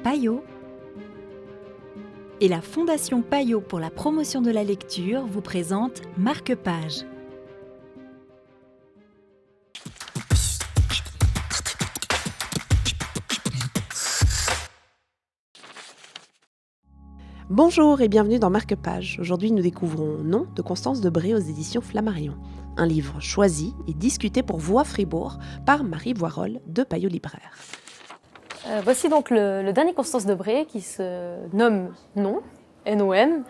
Payot et la Fondation Payot pour la promotion de la lecture vous présente Marque-Page. Bonjour et bienvenue dans Marque-Page. Aujourd'hui, nous découvrons Non de Constance Debré aux éditions Flammarion. Un livre choisi et discuté pour Voix Fribourg par Marie Voirol de Payot Libraire. Voici donc le dernier Constance Debré qui se nomme Non, N-O-M.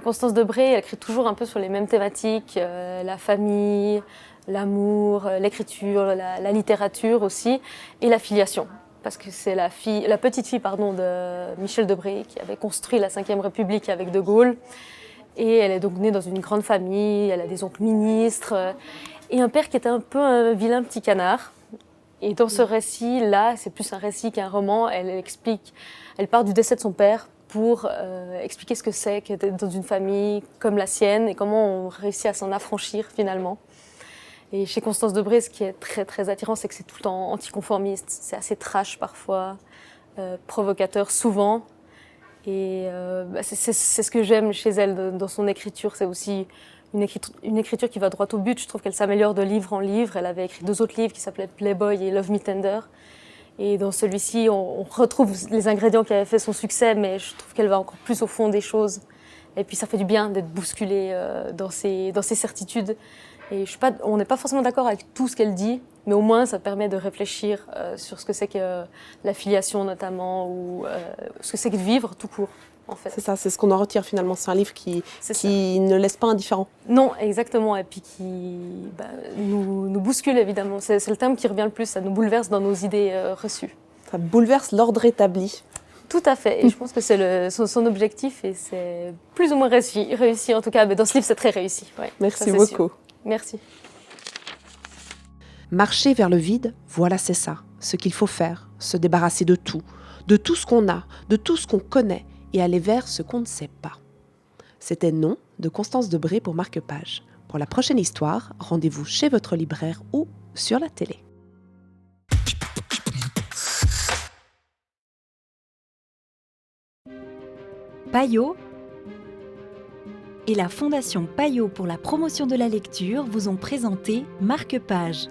Constance Debré, elle écrit toujours un peu sur les mêmes thématiques, la famille, l'amour, l'écriture, la littérature aussi, et la filiation. Parce que c'est la petite fille de Michel Debré qui avait construit la Ve République avec De Gaulle. Et elle est donc née dans une grande famille, elle a des oncles ministres, et un père qui était un peu un vilain petit canard. Et dans ce récit-là, c'est plus un récit qu'un roman, elle part du décès de son père pour expliquer ce que c'est qu'être dans une famille comme la sienne et comment on réussit à s'en affranchir finalement. Et chez Constance Debré, ce qui est très très attirant, c'est que c'est tout le temps anticonformiste, c'est assez trash parfois, provocateur souvent. Et c'est ce que j'aime chez elle dans son écriture, c'est aussi une écriture qui va droit au but. Je trouve qu'elle s'améliore de livre en livre. Elle avait écrit 2 autres livres qui s'appelaient Playboy et Love Me Tender. Et dans celui-ci, on retrouve les ingrédients qui avaient fait son succès, mais je trouve qu'elle va encore plus au fond des choses. Et puis ça fait du bien d'être bousculé dans ses certitudes. Et on n'est pas forcément d'accord avec tout ce qu'elle dit, mais au moins ça permet de réfléchir sur ce que c'est que la filiation notamment, ou ce que c'est que de vivre tout court. En fait. C'est ça, c'est ce qu'on en retire finalement. C'est un livre qui ne laisse pas indifférent. Non, exactement, et puis qui nous bouscule évidemment. C'est le terme qui revient le plus, ça nous bouleverse dans nos idées reçues. Ça bouleverse l'ordre établi. Tout à fait, et je pense que c'est son objectif, et c'est plus ou moins réussi en tout cas, mais dans ce livre c'est très réussi. Ouais, merci beaucoup. Sûr. Merci. Marcher vers le vide, voilà, c'est ça, ce qu'il faut faire, se débarrasser de tout ce qu'on a, de tout ce qu'on connaît, et aller vers ce qu'on ne sait pas. C'était Non de Constance Debré pour Marque-Page. Pour la prochaine histoire, rendez-vous chez votre libraire ou sur la télé. Payot et la Fondation Payot pour la promotion de la lecture vous ont présenté Marque-Page.